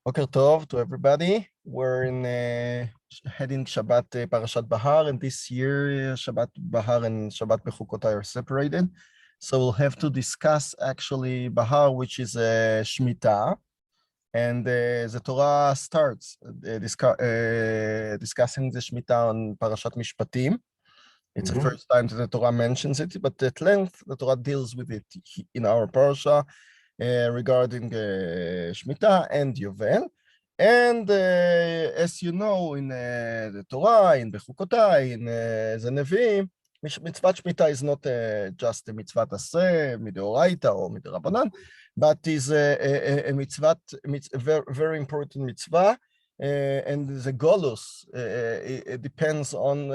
Boker Tov to everybody. We're in heading Shabbat Parashat Behar, and this year Shabbat Behar and Shabbat Bechukotai are separated. So we'll have to discuss actually Behar, which is Shemitah, and the Torah starts discussing the Shemitah on Parashat Mishpatim. It's the first time that the Torah mentions it, but at length the Torah deals with it in our Parsha. Regarding Shemitah and Yovel. And as you know, in the Torah, in Bechukotai, in the Nevi'im, mitzvah Shemitah is not just a mitzvah aseh, midoraita or midrabanan, but is a mitzvah, very important mitzvah, and the golus it depends on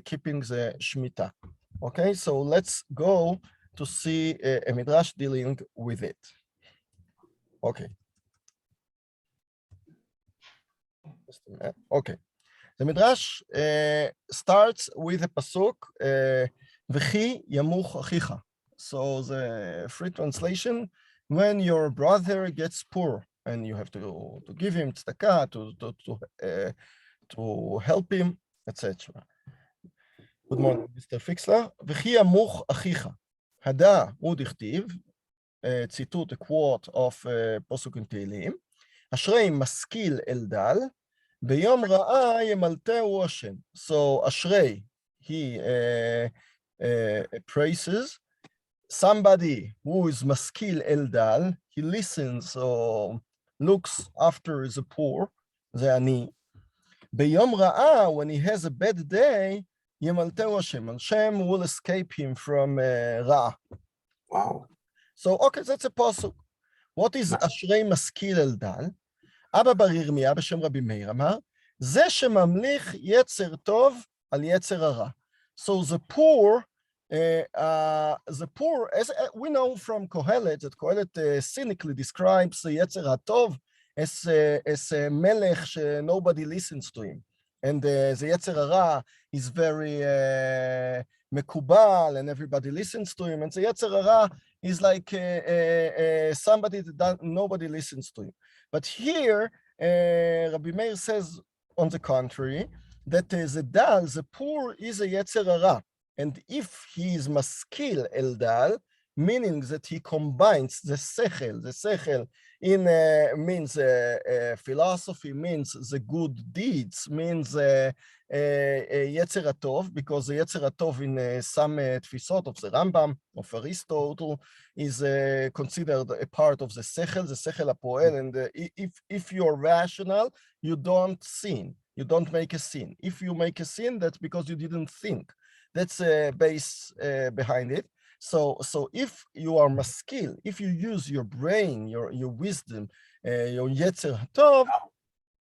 keeping the Shemitah. Okay, so let's go to see a midrash dealing with it. Okay. Just a minute. Okay. The Midrash starts with a pasuk, V'chi yamuch achicha. So the free translation, when your brother gets poor and you have to give him tzedakah, to help him, etc. Good morning, Mr. Fixler. V'chi yamuch achicha. Hada udichtiv. ציטוט, a quote of פסוק תהילים, אשרי משכיל אל דל, ביום רעה ימלטהו השם. So אשרי, he praises somebody who is משכיל אל דל, he listens or looks after the poor, זה אני. ביום רעה, when he has a bad day, ימלטהו השם. Hashem will escape him from רע. Wow. So, okay, that's a pasuk. What is אשרי משכיל אל דל? אבא בר ירמיה בשם רבי מאיר אמר, זה שממליך יצר טוב על יצר הרע. So the poor, as we know from Kehilat, that Kehilat cynically describes the יצר הטוב as a melech nobody listens to him. And the יצר הרע is very מקובל and everybody listens to him. And the יצר הרע is like somebody that nobody listens to him. But here, Rabbi Meir says, on the contrary, that the dal, the poor, is a yetzer hara. And if he is maskil el dal, meaning that he combines the sechel in means philosophy, means the good deeds, means Yetzer HaTov, because the Yetzer HaTov in some tfisot of the Rambam, of Aristotle, is considered a part of the Sechel HaPoel, and if you're rational, you don't sin, you don't make a sin. If you make a sin, that's because you didn't think. That's a base behind it. So if you are maskil, if you use your brain, your wisdom, your Yetzer HaTov,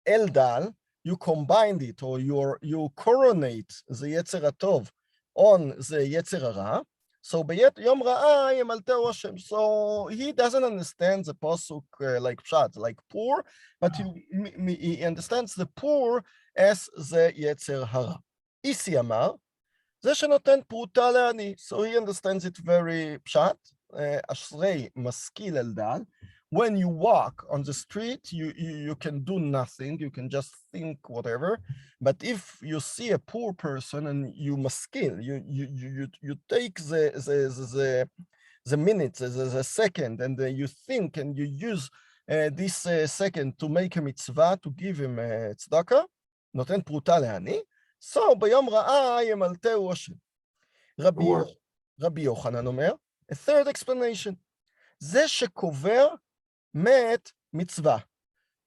Eldal, you combine it, or you coronate the Yetzer HaTov on the Yetzer Hara. So Yom Ra'ah Yemalteu Hashem. So he doesn't understand the pasuk like pshat, like poor, but he understands the poor as the Yetzer Hara. Isi Amar, זה שנותן פרוטה לעני. So he understands it very pshat. אשרי משכיל אל דל. When you walk on the street, you can do nothing. You can just think whatever. But if you see a poor person and you maskil, you take the minutes, the second, and you think and you use this second to make a mitzvah, to give him tzedakah, נותן פרוטה לעני. So ביום רעה ימלטהו השם. רבי יוחנן אומר, a third explanation. זה שקובר met mitzvah.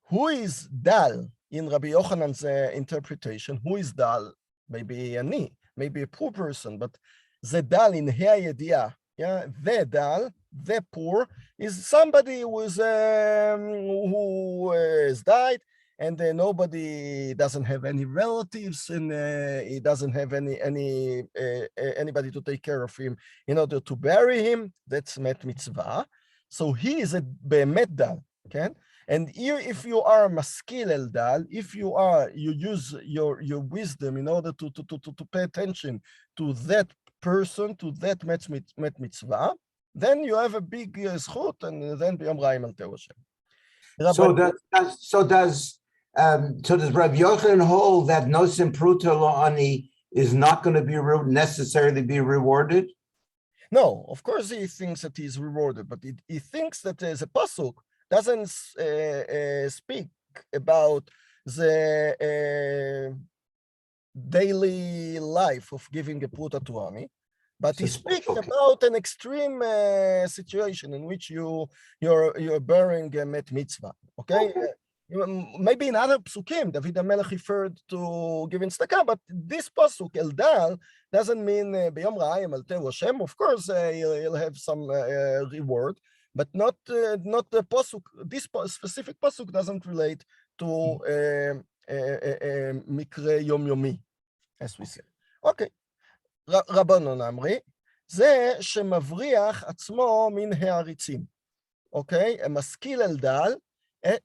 Who is dal in Rabbi Yochanan's interpretation? Who is dal? Maybe ani, maybe a poor person, but the dal in He'ayediah, yeah, the dal, the poor, is somebody who has died, and nobody doesn't have any relatives, and he doesn't have anybody to take care of him in order to bury him. That's met mitzvah. So he is a be'emet dal, okay? And here, if you are maskil el dal, if you use your wisdom in order to pay attention to that person, to that met mitzvah, then you have a big zchut, and then b'yom ra'ah yemalteu Hashem. So does Rabbi Yochanan hold that no simpruta lo ani is not going to be necessarily be rewarded? No, of course he thinks that he's rewarded, but he thinks that the pasuk doesn't speak about the daily life of giving a pruta to ani, but he speaks about an extreme situation in which you're bearing a met mitzvah. Okay. Maybe in other psukim, David HaMelech referred to giving tzedakah, but this pasuk, Eldal, doesn't mean b'yom ra'ayim al tehu Hashem. Of course, he'll have some reward, but not the pasuk. This specific pasuk doesn't relate to mikre yom yomi, as we say. Okay. רבנן אמרי, זה שמבריח עצמו מן העריצים. Okay, a משכיל אלדל,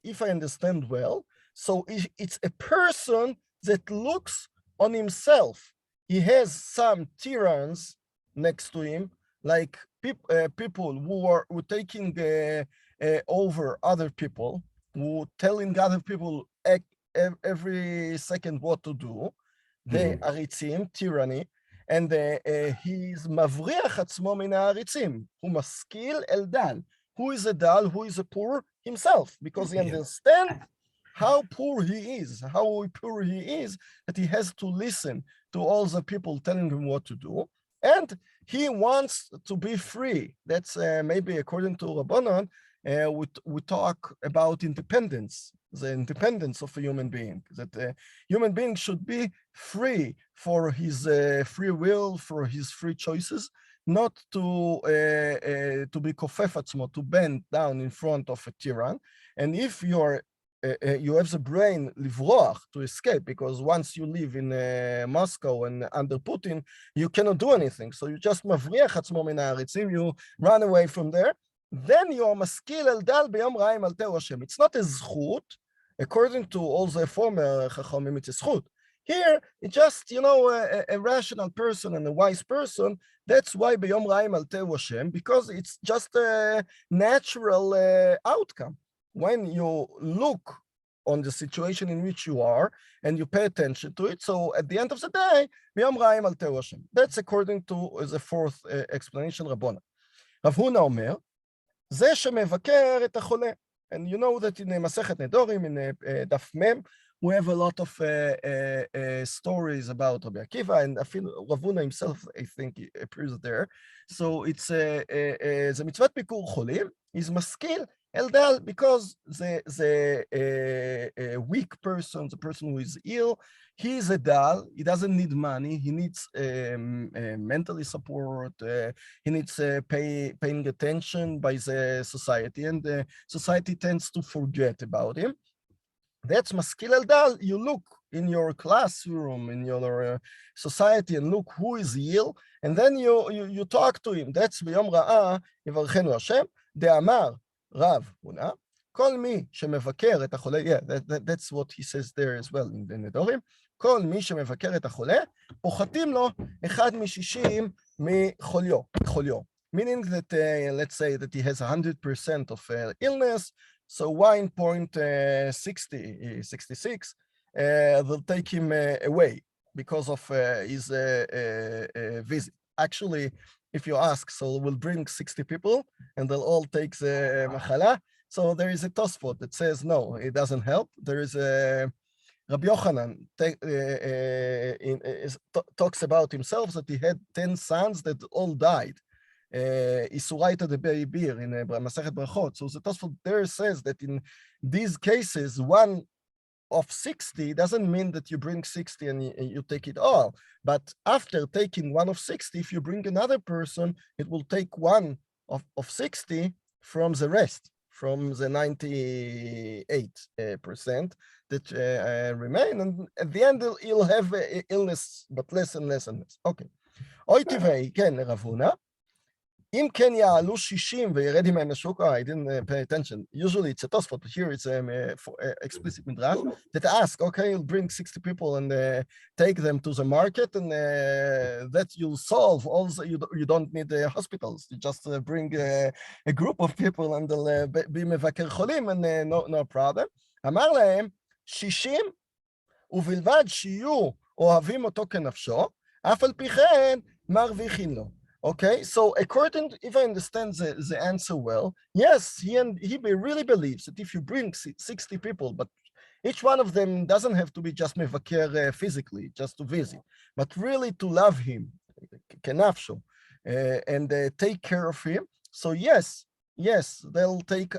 if I understand well, so it's a person that looks on himself. He has some tyrants next to him, like people who are taking over other people, who telling other people every second what to do. The עריצים, tyranny, and he's מבריח עצמו מן העריצים. הוא משכיל אל דל. Who is a dal, who is a poor? Himself, because he understands how poor he is, that he has to listen to all the people telling him what to do, and he wants to be free. That's maybe according to Rabbanon, we talk about independence, the independence of a human being, that a human being should be free for his free will, for his free choices, not to be kofef atzmo, to bend down in front of a tyrann. And if you have the brain livroach, to escape, because once you live in Moscow and under Putin, you cannot do anything. So you just mavriach atzmo min ha'aritzim, you run away from there. Then you are maskil el dal b'yom ra'ayim al tehu Hashem. It's not a zchut, according to all the former chachamim, it's a zchut. Here, it's just, a rational person and a wise person. That's why b'yom ra'ayim al tehu Hashem, because it's just a natural outcome. When you look on the situation in which you are and you pay attention to it, so at the end of the day, b'yom ra'ayim al tehu Hashem. That's according to the fourth explanation, Rabbona. Rav Huna Omer, זה שמבקר את החולה. And you know that in Masechet Nedorim, in Daf Mem, we have a lot of stories about Rabbi Akiva, and I feel Rav Huna himself, I think, he appears there. So it's the mitzvat bikur cholim is maskil eldal, because the weak person, the person who is ill, he is a dal. He doesn't need money. He needs mentally support. He needs paying attention by the society, and the society tends to forget about him. That's maskil el dal. You look in your classroom, in your society, and look who is ill, and then you talk to him. That's b'yom ra'ah yivarchenu Hashem. De'amar Rav Huna, kol mi shemevakar et hachole. Yeah, that's what he says there as well in the Nedorim. כל מי שמבקר את החולה, פוחתים לו 1 מ-60 מחוליו. Meaning that, let's say that he has 100% of illness, so 1.66 will take him away because of his visit. Actually, if you ask, so we'll bring 60 people and they'll all take the machala. So there is a Tosfot that says, no, it doesn't help. There is a Rabbi Yochanan talks about himself that he had 10 sons that all died. Isuraita de Be'ibir in Masechet Brachot. So the Tosfot there says that in these cases, 1 of 60 doesn't mean that you bring 60 and you take it all. But after taking 1 of 60, if you bring another person, it will take 1 of 60 from the rest, from the 98% that remain, and at the end you'll have illness, but less and less and less. Okay. Oy tivei, ken Rav Huna, אם כן יעלו 60 וירד עמהם לשוק, I didn't pay attention. Usually it's a Tosfot, but here it's explicit midrash that ask, okay, you'll bring 60 people and take them to the market and that you'll solve. Also, you don't need hospitals. You just bring a group of people and they'll be מבקר חולים and no problem. אמר להם, 60 ובלבד שיהיו אוהבים אותו כנפשו, אף על פי כן מרוויחים לו. Okay, so according, if I understand the answer well, yes, he really believes that if you bring 60 people, but each one of them doesn't have to be just מבקר physically, just to visit, but really to love him, כנפשו, and take care of him. So yes, they'll take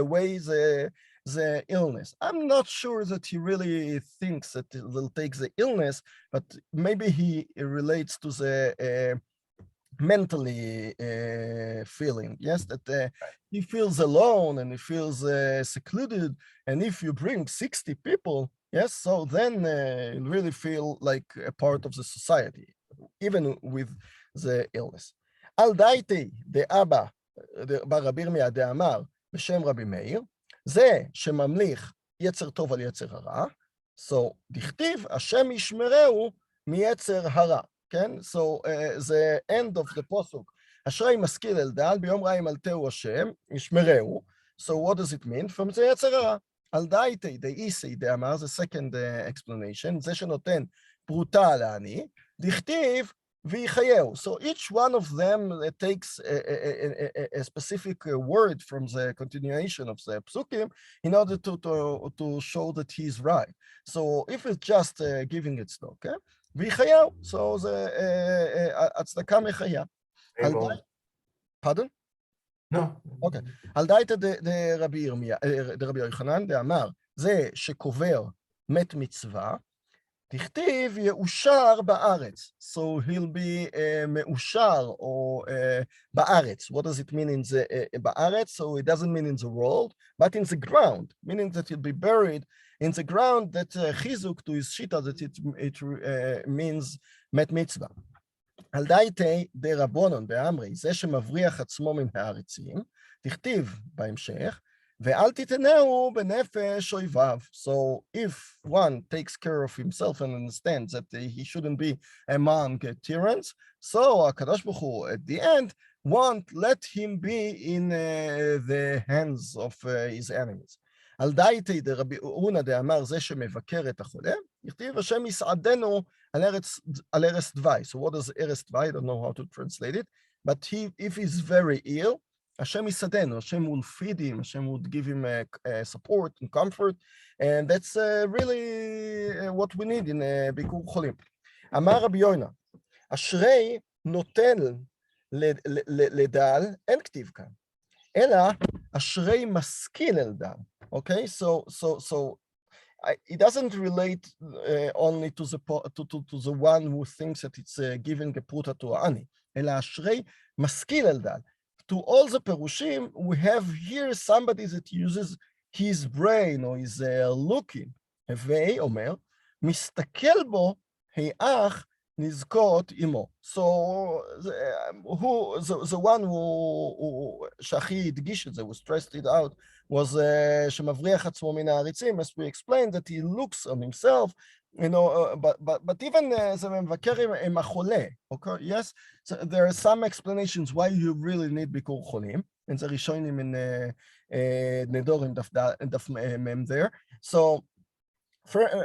away the illness. I'm not sure that he really thinks that they'll take the illness, but maybe he relates to the mentally feeling, yes, that he feels alone and he feels secluded, and if you bring 60 people, yes, so then you really feel like a part of the society, even with the illness. על דייתי דאבא ברבי ירמיה דאמר בשם רבי מאיר, זה שממליך יצר טוב על יצר הרע, so דכתיב השם ישמרהו מיצר הרע. כן? So the end of the posuk, אשרי משכיל אל דל, ביום רע ימלטהו השם, ישמרהו. So what does it mean? From זה יצר הרע. על דייתי, דאיסי, דאמר, the second explanation, זה שנותן פרוטה לעני, דכתיב ויחייהו. So each one of them takes a specific word from the continuation of the psukim in order to show that he's right. So if it's just giving it stock, okay? ויחייהו, so זה הצדקה מחיה. pardon? No. אוקיי. על דייתא דרבי יוחנן דאמר, זה שקובר מת מצווה, תכתיב יאושר בארץ. So he'll be מאושר או בארץ. What does it mean in the בארץ? So it doesn't mean in the world, but in the ground, meaning that he'll be buried in the ground, that חיזוק to his shita, that it means מת מצווה. על דייתי דרבונון באמרי, זה שמבריח עצמו מן הארצים, תכתיב בהמשך, ואל תתנהו בנפש אויביו. So if one takes care of himself and understands that he shouldn't be among tyrants, so הקדוש ברוך הוא at the end won't let him be in the hands of his enemies. על דייתי דרבי אונה דאמר, זה שמבקר את החולה, יכתיב השם יסעדנו על ערש דווי. So what is ערש דווי? I don't know how to translate it, but if he's very ill, Hashem יסעדנו, Hashem will feed him, Hashem will give him support and comfort, and that's really what we need in ביקור חולים. אמר רבי יונה, אשרי נוטל לדל, אין כתיב כאן, אלא אשרי משכיל אל דל. Okay, so it doesn't relate only to the one who thinks that it's giving a pruta to ani, אלא אשרי משכיל אל דל. To all the perushim, we have here somebody that uses his brain or is looking. הווי אומר, מסתכל בו האח נזכות עמו. So the one who שהכי הדגיש את זה, who stressed it out, was שמבריח עצמו מן העריצים, as we explained, that he looks on himself, you know, but even the מבקר עם החולה, okay, yes, so there are some explanations why you really need ביקור חולים, and זה ראשונים in נדורים דף מם there. So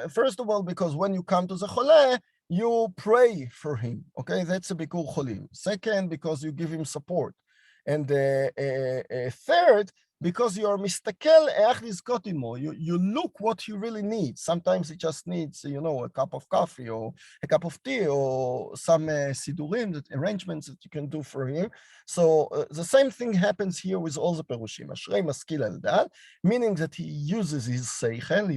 first of all, because when you come to the חולה, you pray for him, okay, that's a ביקור חולים. Second, because you give him support. And third, because you are מסתכל איך לזכות עמו, you look what he really needs. Sometimes he just needs, you know, a cup of coffee or a cup of tea or some סידורים, arrangements that you can do for him. So the same thing happens here with all the perushim. אשרי משכיל אל דל, meaning that he uses his שכל,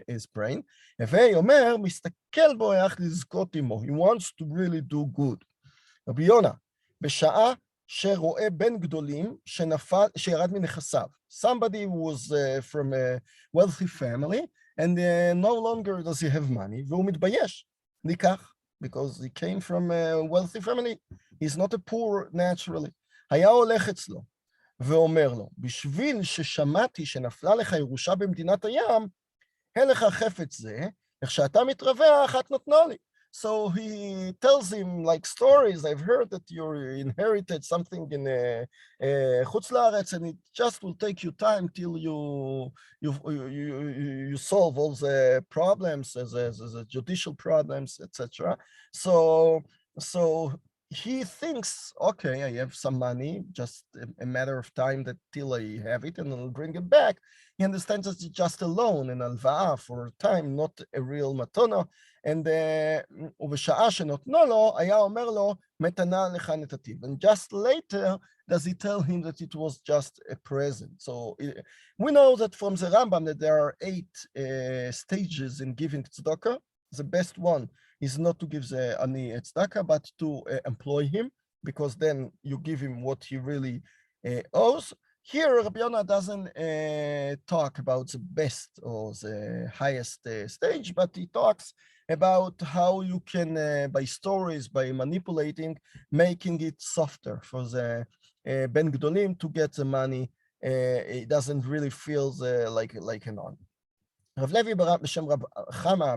his brain. הווי אומר, מסתכל בו איך לזכות עמו. He wants to really do good. רבי יונה, בשעה שרואה בן גדולים שירד מנכסיו. Somebody who was from a wealthy family, and no longer does he have money, והוא מתבייש. ניקח, because he came from a wealthy family. He's not a poor naturally. היה הולך אצלו ואומר לו, בשביל ששמעתי שנפלה לך ירושה במדינת הים, אין לך חפץ זה, איך שאתה מתרווח, את נותנה לי. So he tells him like stories. I've heard that you inherited something in חוץ לארץ, and it just will take you time till you solve all the problems, the judicial problems, etc. So he thinks, okay, I have some money, just a matter of time that till I have it and I'll bring it back. He understands that it's just a loan, an הלוואה for time, not a real מתנה. And ובשעה שנותנו לו, היה אומר לו, מתנה לך נתתיו. And just later, does he tell him that it was just a present? So we know that from the Rambam that there are 8 stages in giving tzedakah. The best one is not to give the ani tzedakah, but to employ him, because then you give him what he really owes. Here, Rabbi Yonah doesn't talk about the best or the highest stage, but he talks about how you can, by stories, by manipulating, making it softer for the Ben Gdolim to get the money. It doesn't really feel like an on. רב לוי בשם רב חמה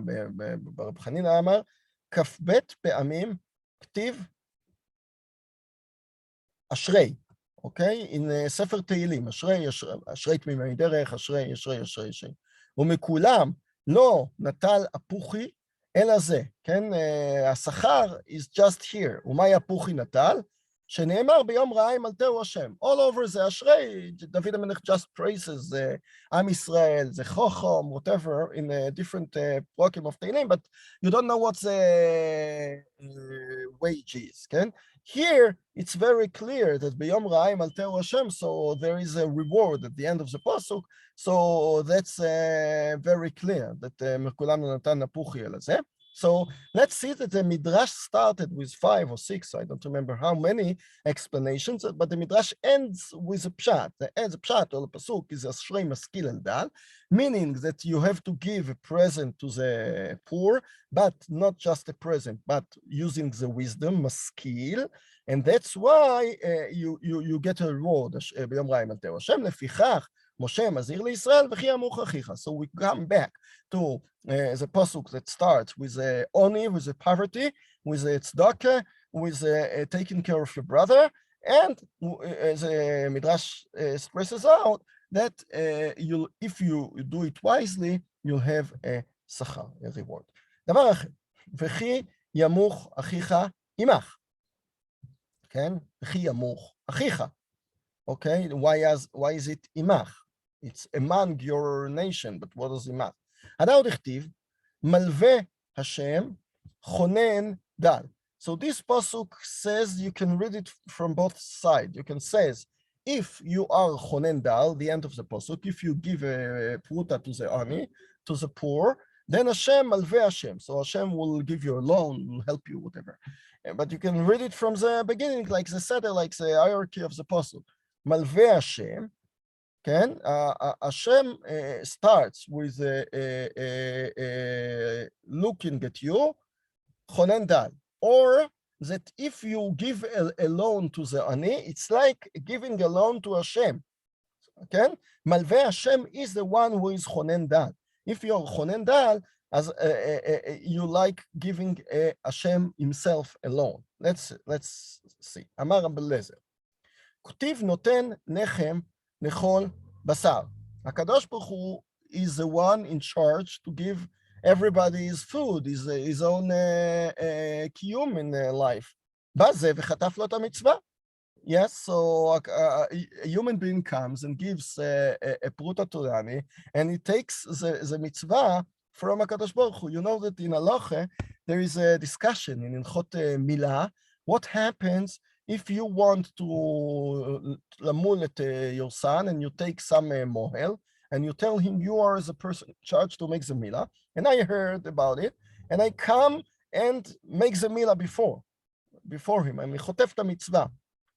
ברב חנינא אמר, כ"ב פעמים כתיב אשרי, אוקיי? in ספר תהילים, אשרי תמימי דרך, אשרי. ומכולם לא נטל אפוכי אלא זה, כן? השכר is just here. ומאי אפוכי נטל? שנאמר ביום רעה מלטהו השם. All over זה אשרי, דוד המלך just praises עם ישראל, זה חוכם, whatever, in a different פרוקים of תהילים, but you don't know what the wage is, כן? Here, it's very clear that ביום רעה מלטהו השם, so there is a reward at the end of the pasuk, so that's very clear, that מכולם לא נתן אפוכי אלא זה. So let's see that the Midrash started with 5 or 6, I don't remember how many explanations, but the Midrash ends with a pshat. The pshat or the pasuk is Ashrei Maskil El Dal, meaning that you have to give a present to the poor, but not just a present, but using the wisdom, Maskil, and that's why you get a reward. ביום רעה מלטהו השם, לפיכך משה מזהיר לישראל וכי ימוך אחיך. So we come back to the pasuk that starts with the oni, with the poverty, with the tzedakah, with taking care of your brother, and the Midrash stresses out that if you do it wisely, you'll have a sachar, a reward. דבר אחר, וכי ימוך אחיך עמך. כן? וכי ימוך אחיך. Okay, why is it עמך? It's among your nation, but what does עמך? הדאוד הכתיב, מלווה השם, חונן דל. So this pasuk says, you can read it from both sides. You can say, if you are chonen dal, the end of the pasuk, if you give a pruta to the ani, to the poor, then Hashem, malveh Hashem. So Hashem will give you a loan, will help you, whatever. But you can read it from the beginning, like the seder, like the hierarchy of the pasuk. Malveh Hashem, כן? Hashem starts with looking at you, chonen dal. Or that if you give a loan to the ani, it's like giving a loan to Hashem. Okay? Malveh Hashem is the one who is chonen dal. If you're chonen dal, as you like giving Hashem himself a loan. Let's see. אמר רב אליעזר, כתיב נותן לחם לכל בשר. הקדוש ברוך הוא is the one in charge to give everybody's food, his own קיום in life. בא זה וחטף לו את המצווה. Yes, so a human being comes and gives a pruta to Dani, and he takes the mitzvah from HaKadosh Baruch Hu. You know that in Halacha, there is a discussion in Ilchot Milah, what happens if you want to lamul your son and you take some mohel, and you tell him you are the person charged to make the milah, and I heard about it, and I come and make the milah before him, and chotef ta mitzvah.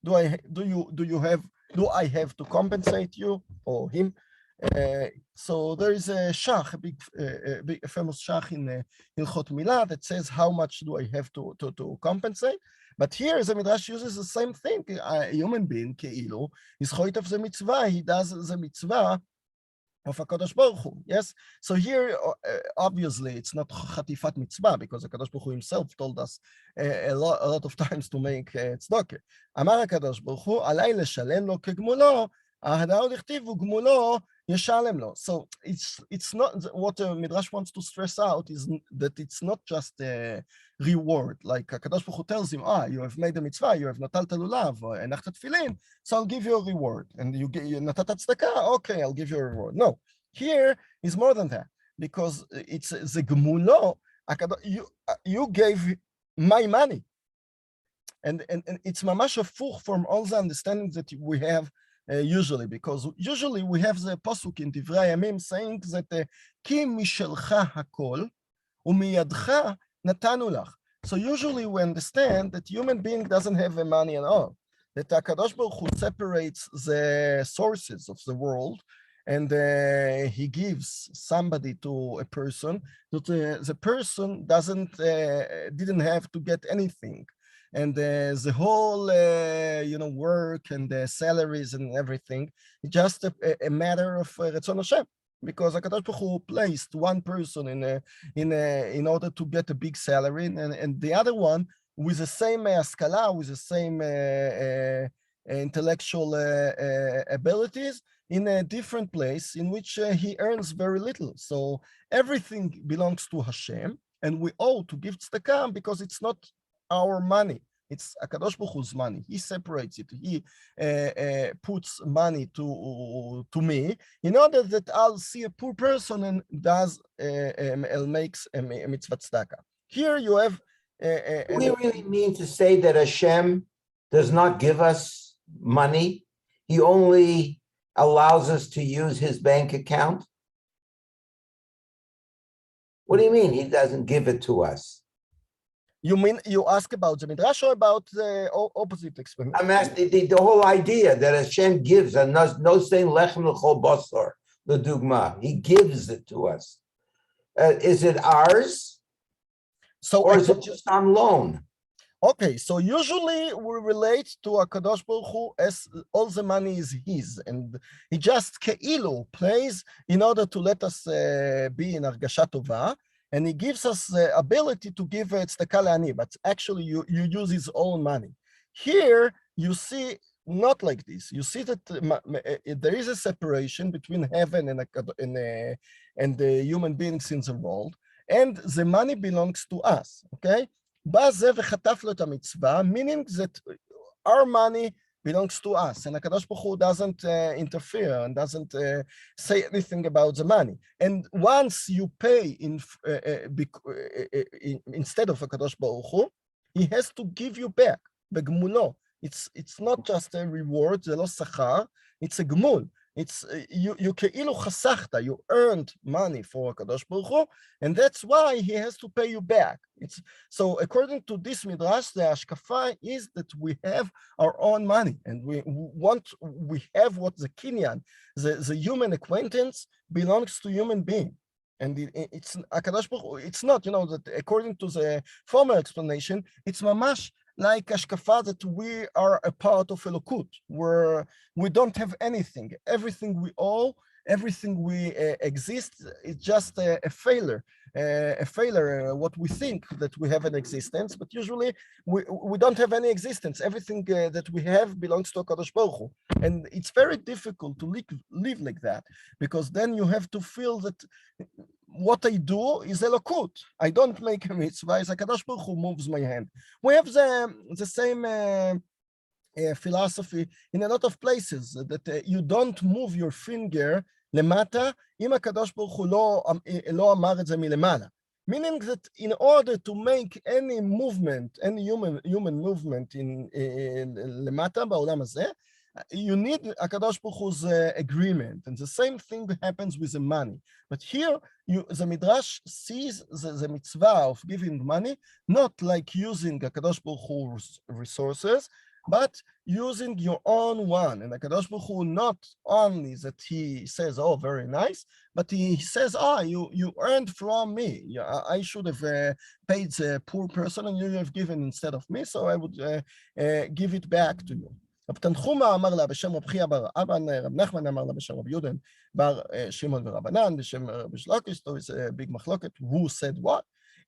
Do I have to compensate you or him So there is a shach, a famous shach in Hilchot Milah that says how much do I have to compensate. But here the Midrash uses the same thing. A human being, כאילו, is choit of the mitzvah. He does the mitzvah of HaKadosh Baruch Hu, yes? So here, obviously, it's not chatifat mitzvah, because HaKadosh Baruch Hu himself told us a lot of times to make tzedakah. Amar HaKadosh Baruch Hu, alai leshalem lo kegmulo, ההדאו דכתיב וגמולו ישלם לו. So it's not, what Midrash wants to stress out is that it's not just a reward, like HaKadosh Baruch Hu tells him, you have made a mitzvah, you have נטלת לולב, or הנחת תפילין, so I'll give you a reward. And you נתת צדקה, okay, I'll give you a reward. No, here is more than that, because it's the גמולו, you gave my money. And it's mamash הפוך from all the understandings that we have usually, because usually we have the pasuk in Divrei Hayamim saying that ki mishelcha hakol umiyadcha natanu lach. So usually we understand that human being doesn't have a money at all, that HaKadosh Baruch Hu separates the sources of the world, and he gives somebody to a person that the person didn't have to get anything. And the whole, work and the salaries and everything, just a matter of Ratzon Hashem, because HaKadosh Baruch Hu placed one person in order to get a big salary, and the other one with the same haskala, with the same intellectual abilities, in a different place in which he earns very little. So everything belongs to Hashem, and we owe to give tzedakah because it's not our money. It's HaKadosh Baruch Hu's money. He separates it. He puts money to me in order that I'll see a poor person and makes a mitzvah tzedakah. Here you have. Do we really mean to say that Hashem does not give us money? He only allows us to use his bank account? What do you mean he doesn't give it to us? You mean you ask about the Midrash or about the opposite explanation? I'm asking the whole idea that Hashem gives, and no saying lechem l'chol basar, the dugma. He gives it to us. Is it ours? Or is it just on loan? Okay, so usually we relate to HaKadosh Baruch Hu as all the money is his, and he just ke'ilu plays in order to let us be in argasha tova, and he gives us the ability to give tzedakah le'ani, but actually you use his own money. Here you see not like this. You see that there is a separation between heaven and the human beings in the world, and the money belongs to us, okay? Meaning that our money belongs to us, and HaKadosh Baruch Hu doesn't interfere and doesn't say anything about the money. And once you pay instead of HaKadosh Baruch Hu, he has to give you back, begmulo. It's not just a reward, זה לא שכר, it's a gmul. It's you כאילו חסכת, you earned money for HaKadosh Baruch Hu, and that's why he has to pay you back. So according to this midrash, the hashkafa is that we have our own money, and we have what the kinyan, the human acquaintance belongs to human being. And it's HaKadosh Baruch Hu, it's not, that according to the former explanation, it's mamash like hashkafa that we are a part of Elokut, where we don't have anything. Everything we owe, everything we exist, is just a failure. What we think that we have an existence, but usually we don't have any existence. Everything that we have belongs to HaKadosh Baruch Hu. And it's very difficult to live like that, because then you have to feel that what I do is elokut. I don't make a mitzvah, it's HaKadosh Baruch Hu moves my hand. We have the same philosophy in a lot of places, that you don't move your finger למטה, אם הקדוש ברוך הוא לא אמר את זה מלמעלה. Meaning that in order to make any movement, any human movement למטה בעולם הזה, you need הקדוש ברוך hu's agreement, and the same thing happens with the money. But here, the Midrash sees the mitzvah of giving money not like using הקדוש ברוך hu's resources, but using your own one. And HaKadosh Baruch Hu, not only that he says, oh, very nice, but he says, you earned from me. I should have paid the poor person and you have given instead of me, so I would give it back to you. רב תנחומא אמר לה בשם רב חייא בר אבן, רב נחמן אמר לה בשם רב יודן בר שמעון ורבנן, בשם רב שלקיש, so it's a big מחלוקת, who said what?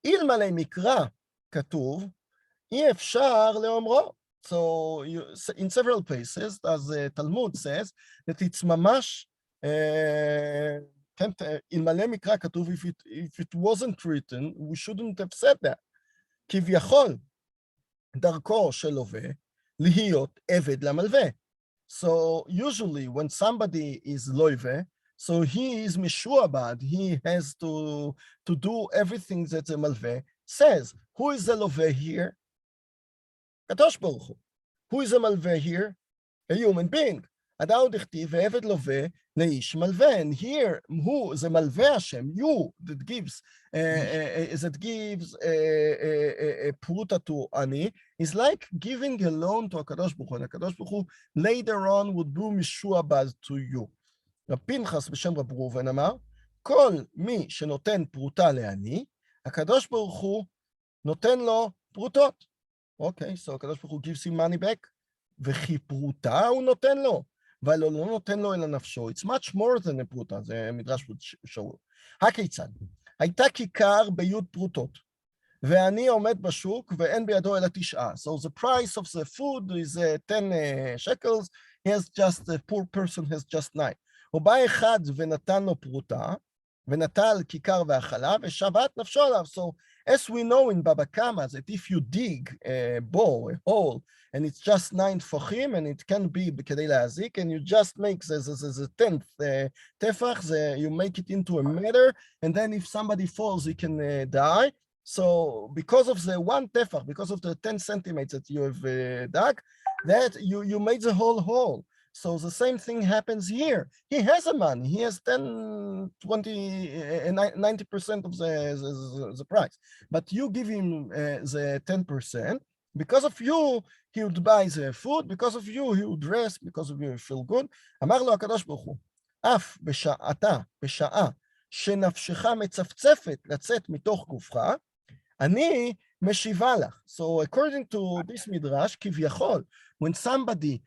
אלמלא מקרא כתוב, אי אפשר לאומרו. So in several places, as Talmud says, that it's ממש, אלמלא מקרא כתוב, if it wasn't written, we shouldn't have said that. כביכול, דרכו של לווה, להיות עבד למלווה. So usually when somebody is loive, so he is משועבד, he has to do everything that the malveh says. Who is the love here? Kadosh Baruch Hu. Who is the malveh here? A human being. Adao dichtiv ve'eved love leish malveh. And here, who is the malveh Hashem? You that gives pruta to ani is like giving a loan to a Kadosh Baruch Hu. And a Kadosh Baruch Hu later on would do mishuabaz to you. רב פנחס בשם רב ראובן אמר, כל מי שנותן פרוטה לעני, הקדוש ברוך הוא נותן לו פרוטות. אוקיי, so הקדוש ברוך הוא gives him money back, וכי פרוטה הוא נותן לו, אבל הוא לא נותן לו אלא נפשו. It's much more than a פרוטה, זה מדרש שאול. הכיצד? הייתה כיכר ביוד פרוטות, ואני עומד בשוק ואין בידו אלא 9. So the price of the food is 10 shekels, he has just, the poor person has just 9. הוא בא אחד ונתן לו פרוטה, ונטל כיכר והאכלה, ושבת נפשו עליו. So, as we know in Baba Kama, that if you dig a bowl, a hole, and it's just 9 תפוחים, and it can be כדי להזיק, and you just make the 10th טפח, you make it into a matter, and then if somebody falls, he can die. So, because of the 1 טפח, because of the 10 centimeters that you have dug, that you made the whole hole. So the same thing happens here. He has a money. He has 10, 20, 90% of the price. But you give him the 10%. Because of you, he would buy the food. Because of you, he would rest. Because of you, he feel good. אמר לו הקדוש ברוך הוא, אף בשעה שנפשך מצפצפת לצאת מתוך גופך, אני משיבה לך. So according to this midrash, כביכול, when somebody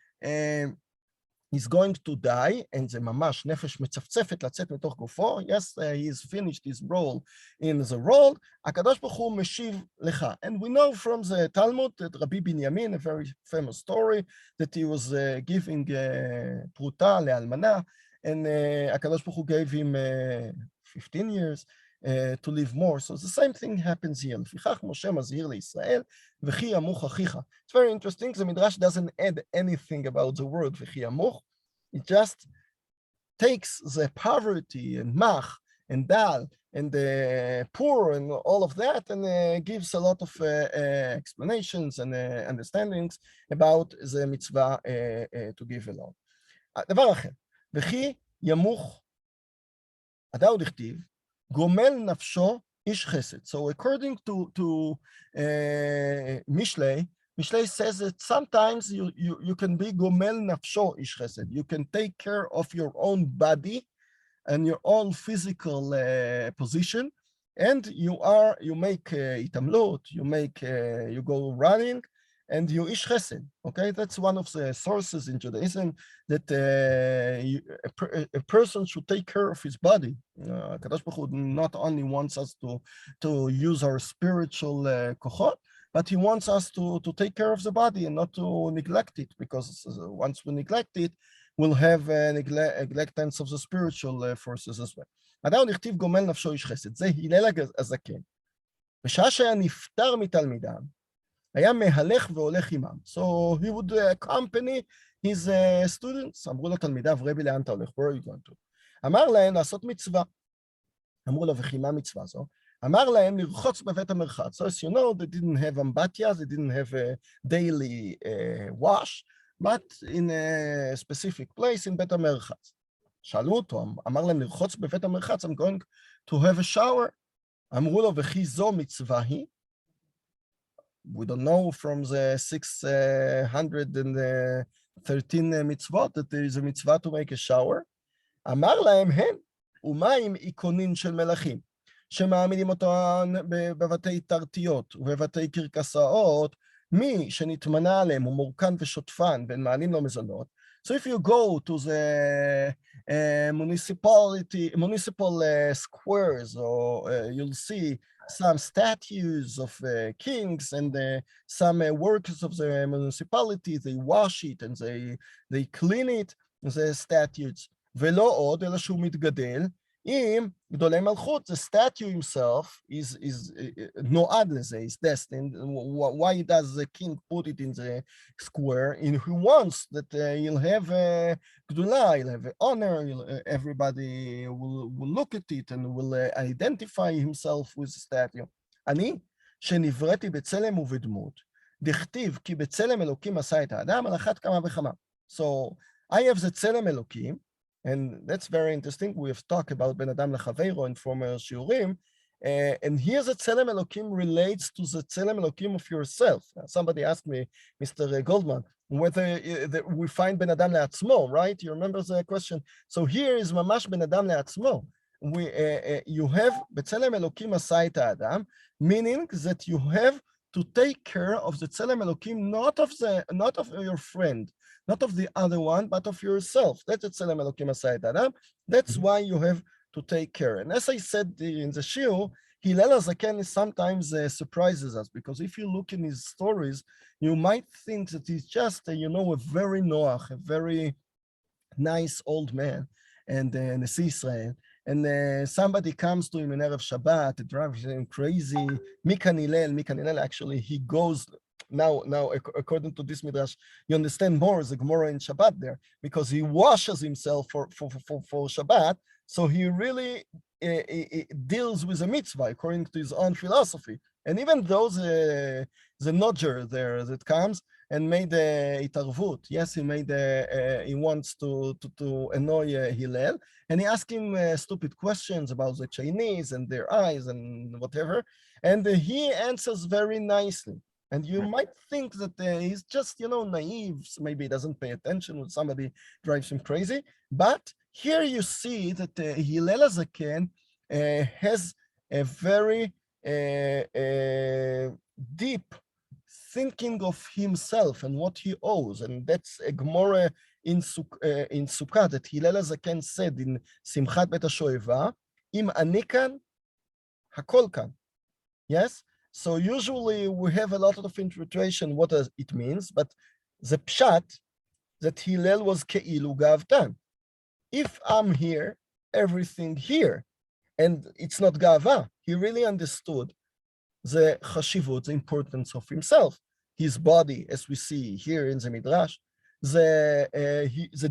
is going to die, and זה ממש נפש מצפצפת לצאת מתוך גופו, yes, he's finished his role in the role, הקדוש ברוך הוא משיב לך. And we know from the Talmud that Rabbi Binyamin, a very famous story, that he was giving פרוטה לאלמנה, and הקדוש ברוך הוא gave him 15 years to live more. So the same thing happens here. לפיכך משה מזהיר לישראל, וכי ימוך אחיך. It's very interesting, the Midrash doesn't add anything about the word וכי ימוך. It just takes the poverty and mach and dal and the poor and all of that and gives a lot of explanations and understandings about the mitzvah to give alone. דבר אחר, וכי ימוך, הדאו דכתיב, גומל נפשו איש חסד. So according to Mishlei says that sometimes you can be gomel nafsho ish chesed. You can take care of your own body and your own physical position, and you make itamlut, you go running, and you ish chesed. Okay, that's one of the sources in Judaism that a person should take care of his body. Kadosh Baruch Hu not only wants us to use our spiritual kochot, but he wants us to take care of the body and not to neglect it, because once we neglect it, we'll have neglectance of the spiritual forces as well. אדם נכתיב גומל נפשו איש חסד, זה הלל הזקן. בשעה שהיה נפטר מתלמידיו, היה מהלך והולך עמם. So he would accompany his students. אמרו לו תלמידיו, רבי לאן אתה הולך? Where are you going to? אמר להם לעשות מצווה. אמרו לו, וכי מה מצווה זו? אמר להם לרחוץ בבית המרחץ. So as you know, they didn't have ambatya, they didn't have a daily wash, but in a specific place in בית המרחץ. שאלו אותו, אמר להם לרחוץ בבית המרחץ, I'm going to have a shower. אמרו לו, וכי זו מצווה היא? we don't know from the 613 mitzvot that there is a mitzvah to make a shower. אמר להם הן, ומה עם איכונין של מלכים, שמעמידים אותן בבתי תרתיות ובבתי קרקסאות, מי שנתמנה עליהם הוא מורכן ושוטפן, והם מעלים לו מזונות. So if you go to the municipal squares, or you'll see some statues of kings and some workers of the municipality, they wash it and they clean it, the statues. ולא עוד, אלא שהוא מתגדל עם גדולי מלכות. The statue himself is נועד לזה, is destined. Why does the king put it in the square? And he wants that he'll have גדולה, he'll have honor, everybody will look at it and will identify himself with the statue. אני, שנבראתי בצלם ובדמות, דכתיב כי בצלם אלוקים עשה את האדם, על אחת כמה וכמה. So I have the צלם אלוקים, and that's very interesting. We have talked about Ben Adam Lechaveiro in former shiurim, and here the Tzelem Elokim relates to the Tzelem Elokim of yourself. Somebody asked me, Mr. Goldman, whether we find Ben Adam Le'atzmo, right? You remember the question? So here is Mamash Ben Adam Le'atzmo. You have B'Tzelem Elokim Asai et Adam, meaning that you have to take care of the Tzelem Elokim, not of your friend, not of the other one, but of yourself. That's the Tzelem Elokim Asai et Adam. That's why you have to take care. And as I said in the Shiur, Hillel HaZaken sometimes surprises us, because if you look in his stories, you might think that he's just, a very noach, a very nice old man, and Nasi Israel. And somebody comes to him in Erev Shabbat, it drives him crazy. Mikan Hillel, actually, he goes, now, according to this Midrash, you understand more the Gemara in Shabbat there, because he washes himself for Shabbat, so he really deals with a mitzvah according to his own philosophy. And even though the nodger there that comes and made a itarvut, yes, he wants to annoy Hillel, and he asked him stupid questions about the Chinese and their eyes and whatever, and he answers very nicely. And you might think that he's just, naive, maybe he doesn't pay attention when somebody drives him crazy. But here you see that Hillel HaZaken has a very deep thinking of himself and what he owes. And that's a Gemara in Sukkah that Hillel HaZaken said in Simchat Bet HaShoeva, Im ani kan, hakol kan. Yes? So usually we have a lot of interpretation what it means, but the pshat that Hillel was ke'ilu gavtan. If I'm here, everything here, and it's not gava. He really understood the chashivut, the importance of himself, his body, as we see here in the Midrash, the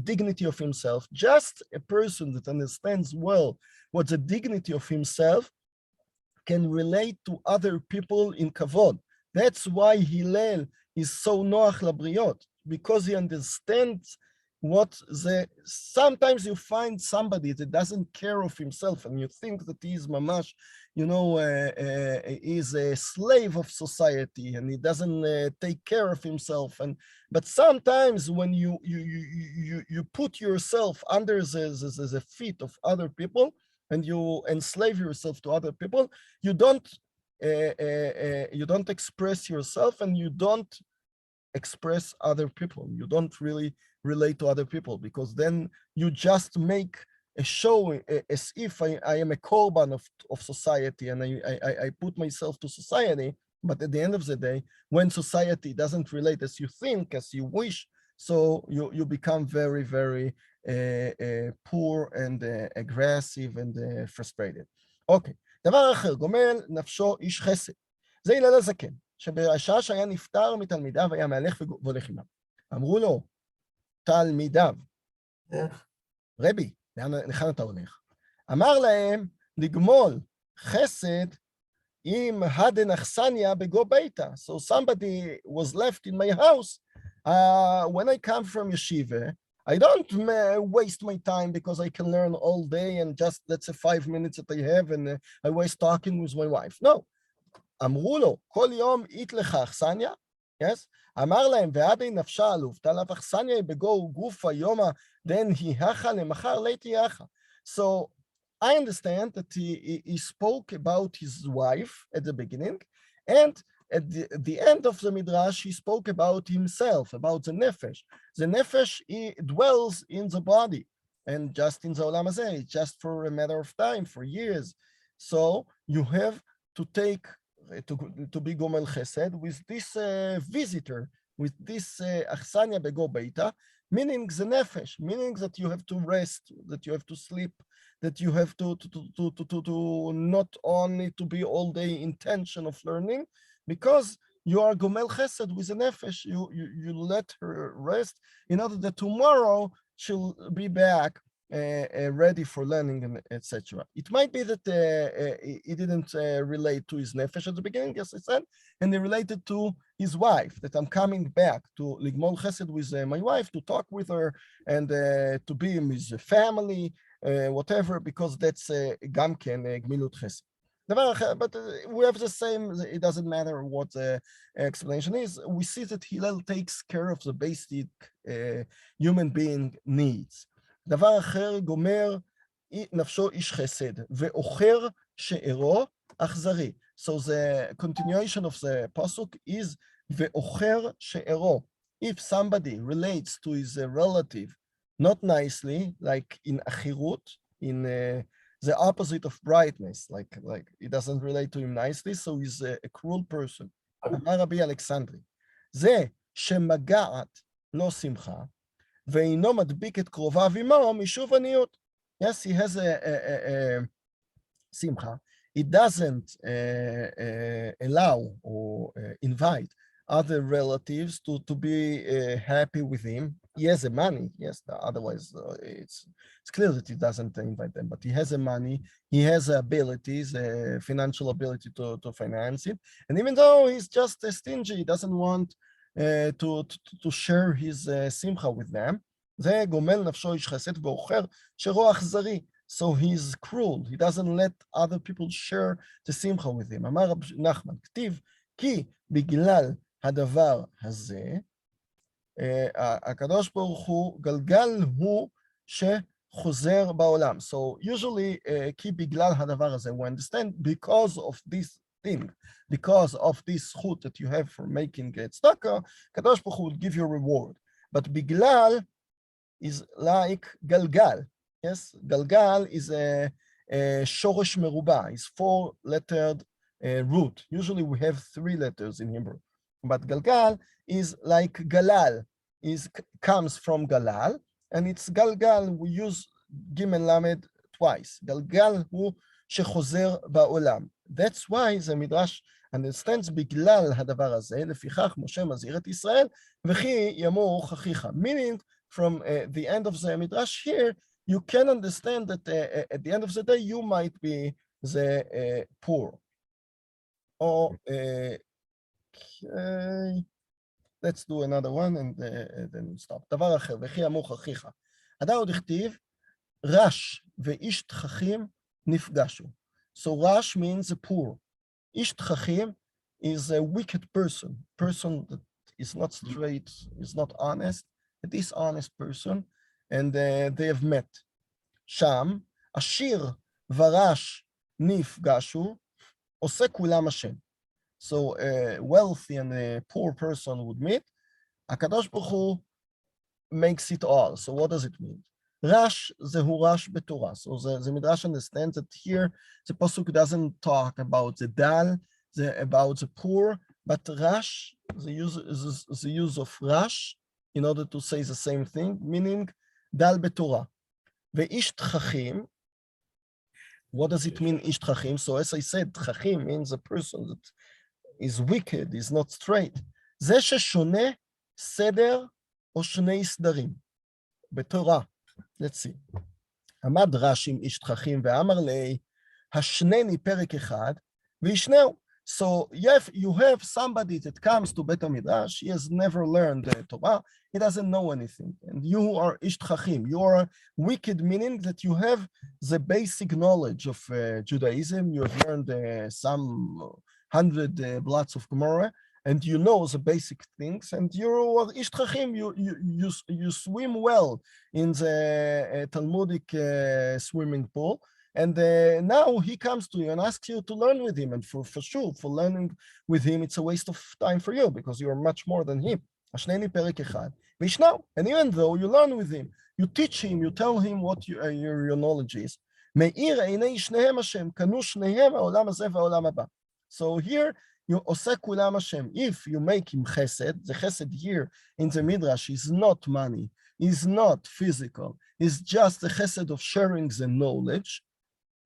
dignity of himself. Just a person that understands well what the dignity of himself can relate to other people in kavod. That's why Hillel is so noach labriot, because he understands sometimes you find somebody that doesn't care of himself and you think that he's mamash, is a slave of society and he doesn't take care of himself. But sometimes when you put yourself under the feet of other people, and you enslave yourself to other people, you don't express yourself and you don't express other people. You don't really relate to other people, because then you just make a show as if I am a korban of society and I put myself to society. But at the end of the day, when society doesn't relate as you think, as you wish, so you become very, very poor and aggressive and frustrated. אוקיי, דבר אחר, גומל נפשו איש חסד. זה הלל הזקן, שבשעה שהיה נפטר מתלמידיו היה מהלך והולך עמם. אמרו לו, תלמידיו, רבי, לאן אתה הולך? אמר להם, לגמול חסד עם הדן אכסניה בגו ביתה. So somebody was left in my house. When I come from yeshiva, I don't waste my time because I can learn all day and just, let's say, 5 minutes that I have and I waste talking with my wife. No, אמרו לו, כל יום אית לך אכסניה, yes? אמר להם, ועדי נפשה עלובתא, לאו אכסניה בגו גופה יומא, דן היהכה למחר לית יהכה. So, I understand that he spoke about his wife at the beginning, and at the end of the Midrash, he spoke about himself, about the nefesh. The nefesh, he dwells in the body, and just in the olam hazeh, just for a matter of time, for years. So you have to take, to be gomel chesed with this visitor, with this achsanya bego beita, meaning the nefesh, meaning that you have to rest, that you have to sleep, that you have to not only to be all day in tension of learning, because you are gomel chesed with the nefesh. You let her rest in order that tomorrow she'll be back ready for learning, etc. It might be that he didn't relate to his nefesh at the beginning, as I said, and he related to his wife, that I'm coming back to ligmol chesed with my wife, to talk with her and to be with the family, whatever, because that's גם כן גמילות חסד. But we have the same, it doesn't matter what the explanation is. We see that Hillel takes care of the basic human being needs. דבר אחר גומר נפשו איש חסד, ואוכר שארו אכזרי. So the continuation of the pasuk is ואוכר שארו. If somebody relates to his relative not nicely, like in achirut, in the opposite of brightness, like it doesn't relate to him nicely, so he's a cruel person. אמר רבי אלכסנדרי, זה שמגעת לא שמחה, ואינו מדביק את קרוביו עמו משוב עניות. Yes, he has a simcha. It doesn't allow or invite other relatives to be happy with him. He has the money, yes, otherwise it's clear that he doesn't invite them, but he has the money, he has the abilities, financial ability to finance it. And even though he's just stingy, he doesn't want to share his simcha with them. זה גומל נפשו איש חסד ואוכר שרו אכזרי. So he's cruel, he doesn't let other people share the simcha with him. אמר רב נחמן, כתיב, כי בגלל הדבר הזה, הקדוש ברוך הוא גלגל הוא שחוזר בעולם. So usually, כי בגלל הדבר הזה, we understand, because of this thing, because of this zchut that you have for making tzedakah, הקדוש ברוך הוא will give you a reward. But בגלל is like galgal. Yes, galgal is a shoresh meruba, is 4-lettered root. Usually we have 3 letters in Hebrew, but galgal is like galal, comes from galal, and it's galgal. We use gimel lamed twice. Galgal hu shechozer ba'olam. That's why the Midrash understands בגלל הדבר הזה, לפיכך משה מזהיר את ישראל, וכי ימוך אחיך. Meaning, from the end of the Midrash here, you can understand that at the end of the day, you might be the poor. Or, let's do another one and then stop. דבר אחר, וכי ימוך אחיך. עדה עוד הכתיב, רש ואיש תככים נפגשו. So Rash means a poor. Ish tchachim is a wicked person that is not straight, is not honest, a dishonest person, and they have met. Sham, Ashir varash nifgashu, ose kulam Hashem. So a wealthy and a poor person would meet. HaKadosh Baruch Hu makes it all. So what does it mean? Rash zehu rash betorah. So the Midrash understands that here the pasuk doesn't talk about the dal, about the poor, but rash, the use of rash in order to say the same thing, meaning dal betorah. Ve'ish tchachim. What does it mean, ish tchachim? So as I said, tchachim means a person that is wicked, is not straight. זה ששונה סדר או שני סדרים בתורה. Let's see. עמד רש"י עם איש תככים ואמר לי, השנני פרק אחד וישנהו. So you have somebody that comes to בית המדרש, he has never learned the Torah, he doesn't know anything, and you are ish tchachim, you are wicked, meaning that you have the basic knowledge of Judaism, you have learned some 100 blots of Gemara, and you know the basic things, and you're ish tchachim, you swim well in the Talmudic swimming pool, and now he comes to you and asks you to learn with him, and for sure, for learning with him, it's a waste of time for you, because you are much more than him. השניני פרק אחד, וישנהו, and even though you learn with him, you teach him, you tell him what your knowledge is, מאיר עיני שניהם השם, קנו שניהם העולם הזה והעולם הבא. So here, you עושה כולם השם. If you make him chesed, the chesed here in the Midrash is not money, is not physical, is just the chesed of sharing the knowledge.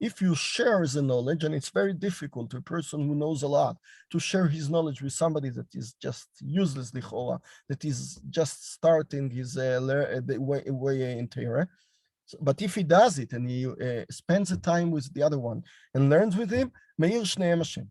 If you share the knowledge, and it's very difficult to a person who knows a lot to share his knowledge with somebody that is just useless, lichora, that is just starting his way in Torah. But if he does it and he spends the time with the other one and learns with him, מאיר שניהם השם.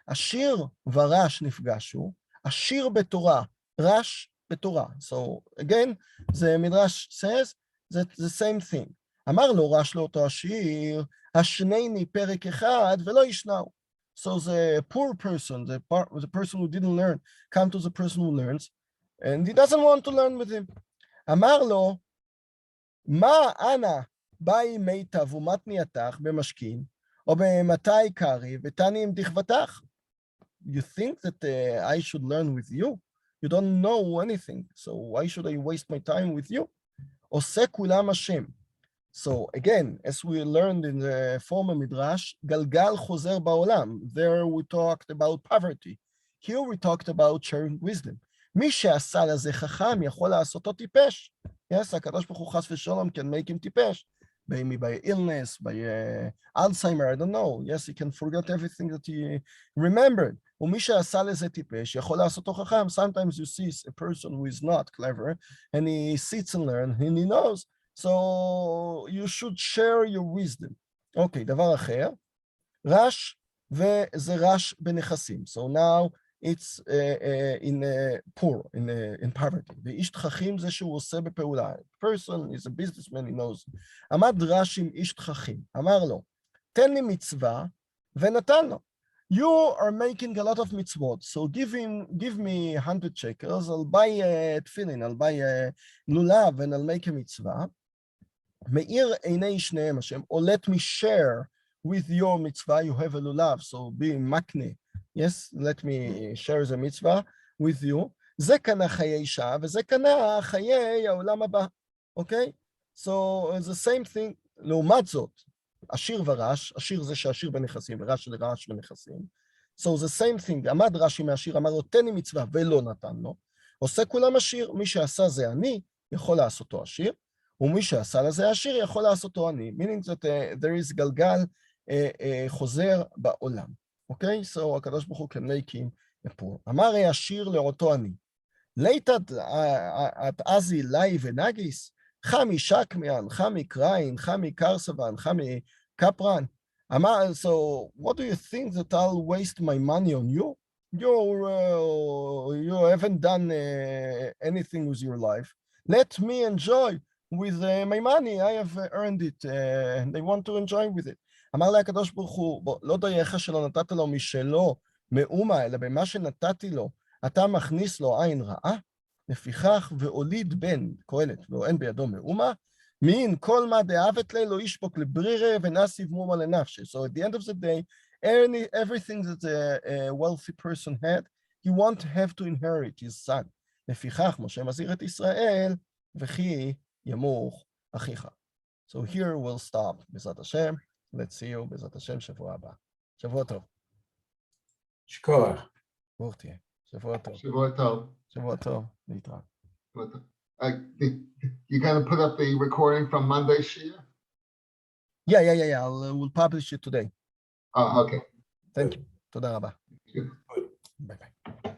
עשיר ורש נפגשו, עשיר בתורה, רש בתורה. So again, the Midrash says that the same thing. אמר לו רש לאותו עשיר, השניני פרק אחד ולא ישנהו. So the poor person, the person who didn't learn, come to the person who learns, and he doesn't want to learn with him. אמר לו, מה אנא באי מיטב ומתנייתך במשכין, או במתי קרי ותני עם דכבתך? You think that I should learn with you? You don't know anything, so why should I waste my time with you? עושה כולם השם. So again, as we learned in the former Midrash, גלגל חוזר בעולם. There we talked about poverty. Here we talked about sharing wisdom. מי שעשה לזה חכם יכול לעשותו טיפש. Yes, הקדוש ברוך הוא חס ושלום can make him טיפש. Maybe by illness, by Alzheimer, I don't know. Yes, he can forget everything that he remembered. ומי שעשה לזה טיפש יכול לעשותו חכם. Sometimes you see a person who is not clever, and he sits and learns, and he knows. So you should share your wisdom. Okay, דבר אחר, רש, וזה רש בנכסים. So now it's in poor, in poverty. ואיש תככים זה שהוא עושה בפעולה. Person is a businessman, he knows. עמד רש עם איש תככים, אמר לו, תן לי מצווה, ונתן לו. You are making a lot of mitzvot, so give me 100 shekels, I'll buy a tefillin, I'll buy a lulav, and I'll make a mitzvah. מאיר עיני שניהם השם, or let me share with your mitzvah, you have a lulav, so be makne. Yes, let me share the mitzvah with you. זה קנה חיי שעה, וזה קנה חיי העולם הבא. Okay? So the same thing, לעומת זאת, עשיר ורש, עשיר זה שעשיר בנכסים, ורש לרש בנכסים. So the same thing, עמד רש"י מהעשיר, אמר לו, תן לי מצווה, ולא נתן לו. עושה כולם עשיר, מי שעשה זה אני, יכול לעשותו עשיר, ומי שעשה לזה עשיר, יכול לעשותו אני. Meaning that there is גלגל חוזר בעולם. Okay? So הקדוש ברוך הוא can make him a poor. אמר העשיר לאותו אני. ליתת את עזי לי ונגיס, חמי שקמיין, חמי קריין, חמי קרסבן, חמי קפרן. אמר, so what do you think that I'll waste my money on you? You haven't done anything with your life. Let me enjoy with my money. I have earned it, and I want to enjoy with it. אמר לה הקדוש ברוך הוא, לא דייך שלא נתת לו משלו מאומה, אלא במה שנתתי לו, אתה מכניס לו עין רעה, לפיכך והוליד בן, קהלת, ואין בידו מאומה, מין כל מה דאבת לי לא ישפוק לברירה ונסיב מאומה לנפשי. So at the end of the day, everything that a wealthy person had, he won't have to inherit his son. לפיכך משה מזהיר את ישראל, וכי ימוך אחיך. So here we'll stop, בעזרת השם. Let's see you בעזרת השם שבוע הבא. שבוע טוב. שכוח. ברוך תהיה. שבוע טוב. שבוע טוב. שבוע טוב. להתראות. You're going to put up the recording from Monday, Shiur? Yeah. We'll publish it today. Oh, okay. Thank you. תודה רבה. Good. ביי ביי.